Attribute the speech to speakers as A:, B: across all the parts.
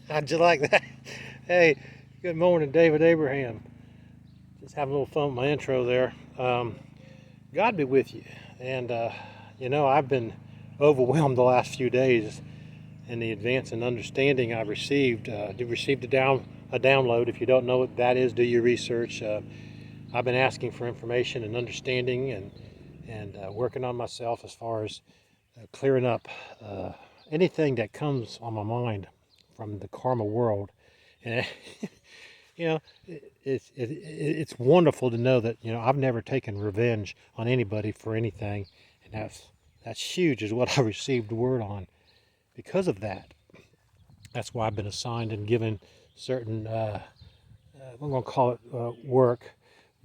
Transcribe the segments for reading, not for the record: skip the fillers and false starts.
A: How'd you like that? Hey, good morning, David Abraham. Just having a little fun with my intro there. God be with you. And, I've been overwhelmed the last few days in the advance and understanding I've received. Received a download. If you don't know what that is, do your research. I've been asking for information and understanding and working on myself as far as clearing up anything that comes on my mind from the karma world. And you know, it's wonderful to know that I've never taken revenge on anybody for anything, and that's huge, is what I received word on. Because of that, that's why I've been assigned and given certain I'm going to call it work,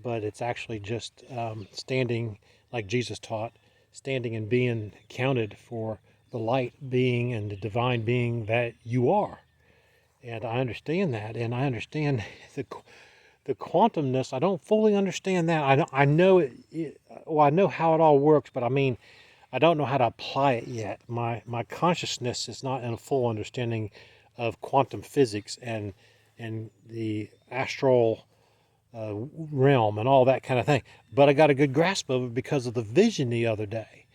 A: but it's actually just standing like Jesus taught, standing and being counted for the light being and the divine being that you are. And I understand that, and I understand the quantumness. I don't fully understand that. I know well, I know how it all works, but I mean, I don't know how to apply it yet. My consciousness is not in a full understanding of quantum physics and the astral realm and all that kind of thing. But I got a good grasp of it because of the vision the other day.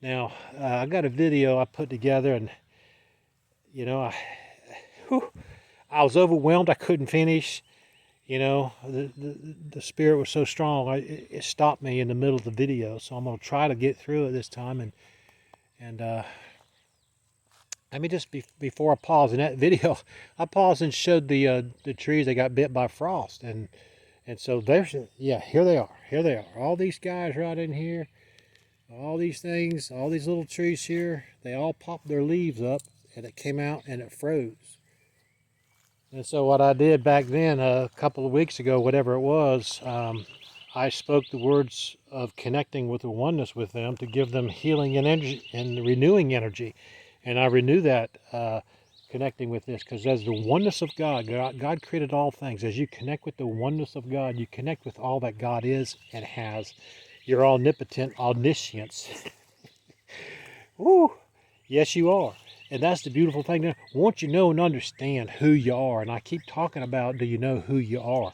A: Now, I got a video I put together, and you know, I, whew, I was overwhelmed. I couldn't finish. The spirit was so strong. It stopped me in the middle of the video. So I'm gonna try to get through it this time. And let me just before I pause in that video, I paused and showed the trees that got bit by frost, and so there's, yeah, here they are. Here they are. All these guys right in here, all these things, all these little trees here, they all popped their leaves up, and it came out and it froze. And so what I did back then, a couple of weeks ago, whatever it was, I spoke the words of connecting with the oneness with them to give them healing and energy and renewing energy. And I renew that connecting with this, because as the oneness of God created all things. As you connect with the oneness of God, you connect with all that God is and has. Your omnipotent omniscience. Woo! Yes, you are. And that's the beautiful thing. Now, once you know and understand who you are, and I keep talking about, do you know who you are?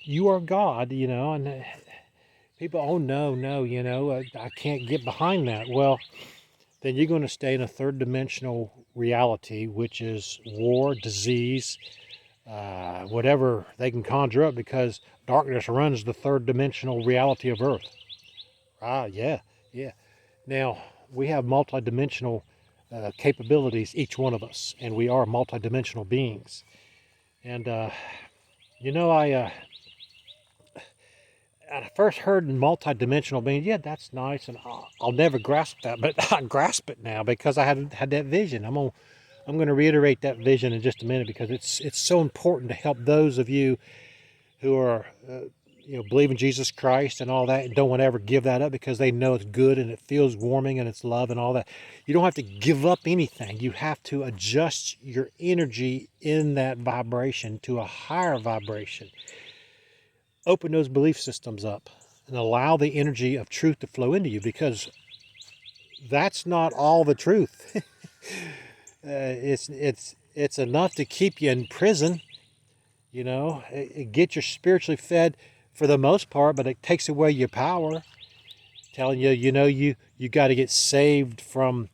A: You are God, and people, oh, no, I can't get behind that. Well, then you're going to stay in a third dimensional reality, which is war, disease, whatever they can conjure up, because darkness runs the third dimensional reality of Earth. Ah, yeah, yeah. Now, we have multidimensional capabilities, each one of us, and we are multidimensional beings. And, I first heard multi-dimensional being, yeah, that's nice, and I'll never grasp that, but I grasp it now because I had that vision. I'm gonna reiterate that vision in just a minute, because it's so important to help those of you who are believe in Jesus Christ and all that, and don't want to ever give that up, because they know it's good and it feels warming and it's love and all that. You don't have to give up anything. You have to adjust your energy in that vibration to a higher vibration. Open those belief systems up and allow the energy of truth to flow into you, because that's not all the truth. It's enough to keep you in prison. It gets you spiritually fed for the most part, but it takes away your power, telling you, you got to get saved from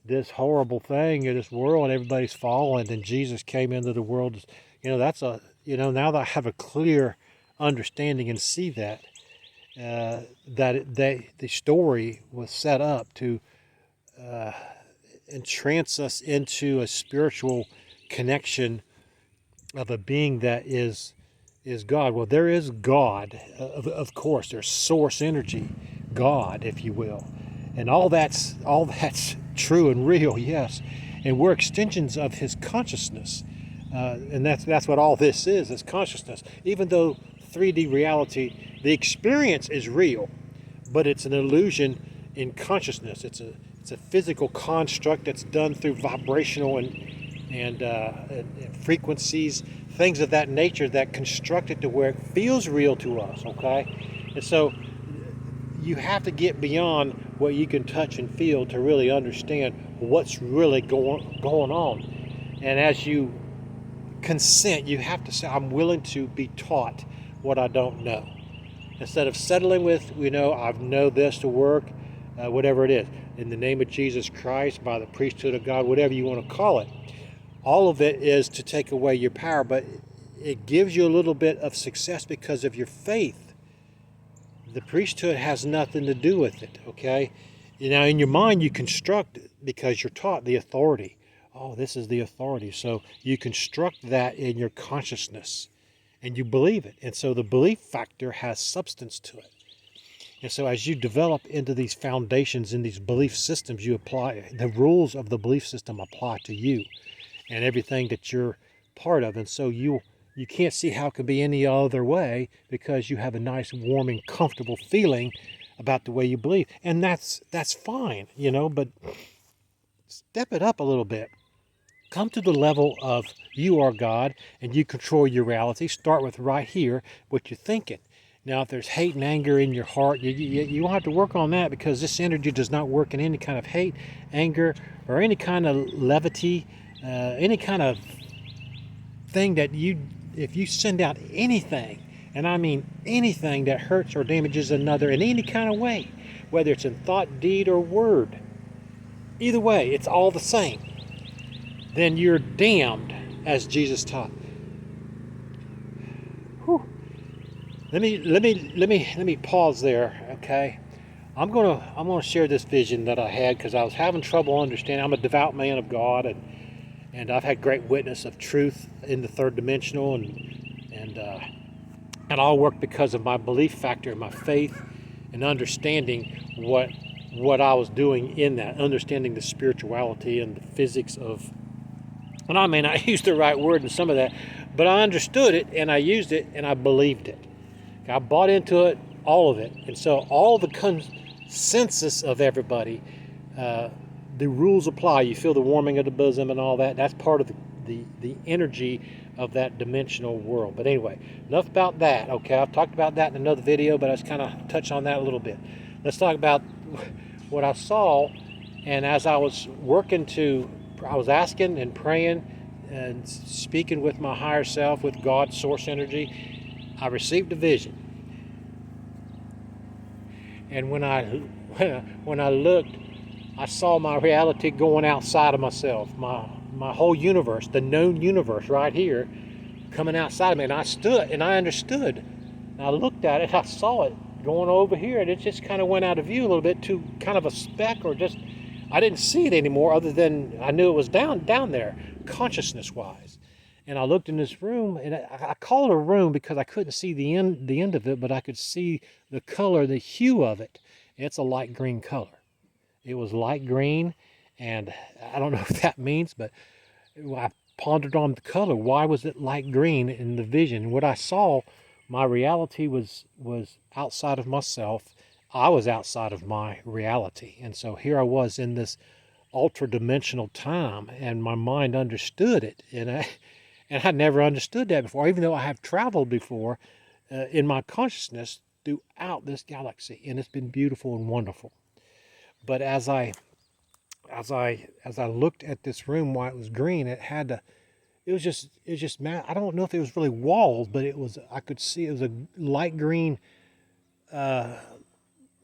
A: this horrible thing in this world, and everybody's fallen, and Jesus came into the world. That's now that I have a clear understanding and see that the story was set up to entrance us into a spiritual connection of a being that is God. Well, there is God, of course. There's source energy, God, if you will, and all that's true and real, yes. And we're extensions of His consciousness, and that's what all this is consciousness. Even though 3D reality, the experience is real, but it's an illusion in consciousness. It's a physical construct that's done through vibrational and frequencies, things of that nature, that construct it to where it feels real to us. Okay, and so you have to get beyond what you can touch and feel to really understand what's really going on. And as you consent. You have to say, I'm willing to be taught what I don't know. Instead of settling with, I know this to work, whatever it is. In the name of Jesus Christ, by the priesthood of God, whatever you want to call it. All of it is to take away your power, but it gives you a little bit of success because of your faith. The priesthood has nothing to do with it, okay? Now, in your mind, you construct, because you're taught the authority. Oh, this is the authority. So you construct that in your consciousness, and you believe it. And so the belief factor has substance to it. And so as you develop into these foundations, in these belief systems, you apply, the rules of the belief system apply to you and everything that you're part of. And so you can't see how it could be any other way, because you have a nice, warming, comfortable feeling about the way you believe. And that's fine, but step it up a little bit. Come to the level of you are God and you control your reality. Start with right here, what you're thinking. Now, if there's hate and anger in your heart, you won't have to work on that, because this energy does not work in any kind of hate, anger, or any kind of levity, any kind of thing that if you send out anything, and I mean anything that hurts or damages another in any kind of way, whether it's in thought, deed, or word, either way, it's all the same, then you're damned, as Jesus taught. Whew. Let me pause there, okay? I'm gonna share this vision that I had, because I was having trouble understanding. I'm a devout man of God, and I've had great witness of truth in the third dimensional, and all work because of my belief factor and my faith, and understanding what I was doing in that, understanding the spirituality and the physics of. And I may not use the right word in some of that, but I understood it, and I used it, and I believed it. I bought into it, all of it. And so all the consensus of everybody, the rules apply. You feel the warming of the bosom and all that. That's part of the energy of that dimensional world. But anyway, enough about that, okay? I've talked about that in another video, but I just kind of touched on that a little bit. Let's talk about what I saw. And as I was I was asking and praying and speaking with my higher self, with God's source energy, I received a vision. And when I looked, I saw my reality going outside of myself, my whole universe, the known universe right here, coming outside of me. And I stood and I understood. And I looked at it, I saw it going over here, and it just kind of went out of view a little bit, to kind of a speck, or just, I didn't see it anymore, other than I knew it was down there, consciousness-wise. And I looked in this room, and I call it a room because I couldn't see the end of it, but I could see the color, the hue of it. It's a light green color. It was light green, and I don't know what that means, but I pondered on the color. Why was it light green in the vision? What I saw, my reality was outside of myself. I was outside of my reality. And so here I was in this ultra-dimensional time, and my mind understood it. And I'd never understood that before, even though I have traveled before in my consciousness throughout this galaxy, and it's been beautiful and wonderful. But as I looked at this room, why it was green, it was just I don't know if it was really walls, but I could see it was a light green, a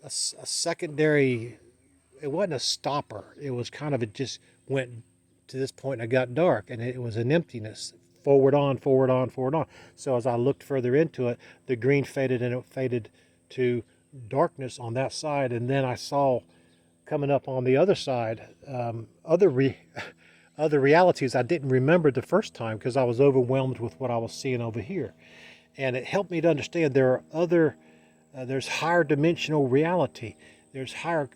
A: secondary. It wasn't a stopper. It was kind of, it just went to this point and it got dark, and it was an emptiness. Forward on, forward on, forward on. So as I looked further into it, the green faded, and it faded to darkness on that side. And then I saw coming up on the other side, other realities I didn't remember the first time, because I was overwhelmed with what I was seeing over here. And it helped me to understand there are there's higher dimensional reality. There's higher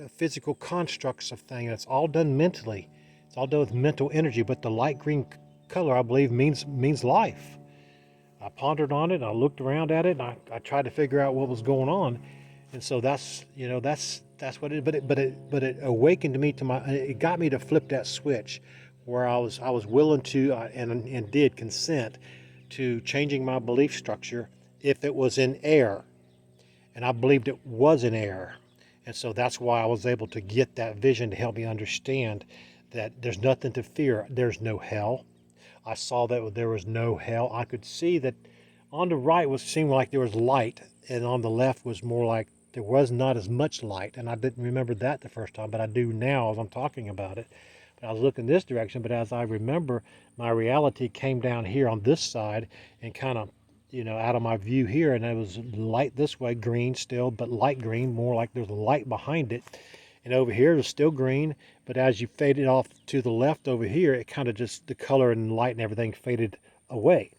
A: physical constructs of things. It's all done mentally. It's all done with mental energy. But the light green color, I believe, means life. I pondered on it. I looked around at it, and I tried to figure out what was going on. And so that's what it. But it awakened me to it got me to flip that switch, where I was willing to and did consent to changing my belief structure if it was in error, and I believed it was in error. And so that's why I was able to get that vision to help me understand that there's nothing to fear. There's no hell. I saw that there was no hell. I could see that on the right seemed like there was light, and on the left was more like there was not as much light. And I didn't remember that the first time, but I do now as I'm talking about it. But I was looking this direction, but as I remember, my reality came down here on this side and kind of, out of my view here, and it was light this way, green still, but light green, more like there's light behind it. And over here it was still green, but as you faded off to the left over here, it kind of just, the color and light and everything faded away.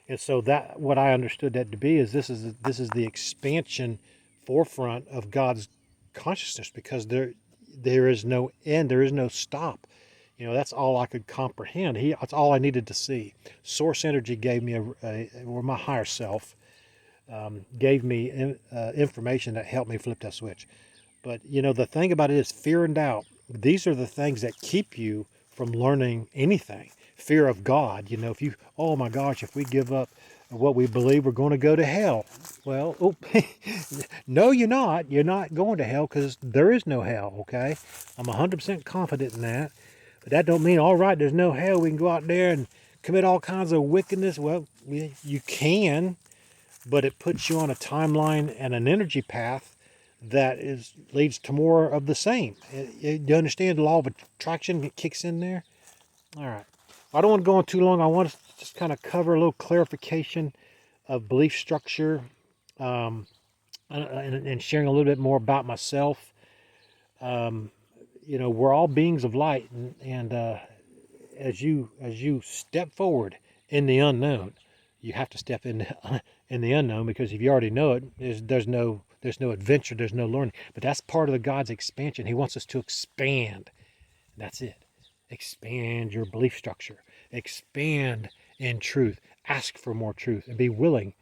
A: And so that, what I understood that to be is this is the expansion forefront of God's consciousness, because there is no end, there is no stop. That's all I could comprehend. That's all I needed to see. Source energy gave me or my higher self gave me information that helped me flip that switch. But the thing about it is fear and doubt. These are the things that keep you from learning anything. Fear of God. If you, oh my gosh, if we give up what we believe, we're going to go to hell. Well, no, you're not. You're not going to hell, because there is no hell, okay? I'm 100% confident in that. But that don't mean, all right, there's no hell, we can go out there and commit all kinds of wickedness. Well, you can, but it puts you on a timeline and an energy path that leads to more of the same. You understand the law of attraction kicks in there? All right. I don't want to go on too long. I want to just kind of cover a little clarification of belief structure, and sharing a little bit more about myself. We're all beings of light, and as you step forward in the unknown, you have to step in the unknown, because if you already know it, there's no adventure, there's no learning. But that's part of the God's expansion. He wants us to expand. That's it. Expand your belief structure. Expand in truth. Ask for more truth and be willing.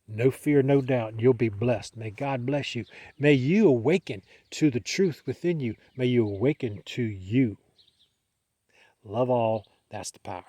A: No fear, no doubt, and you'll be blessed. May God bless you. May you awaken to the truth within you. May you awaken to you. Love all. That's the power.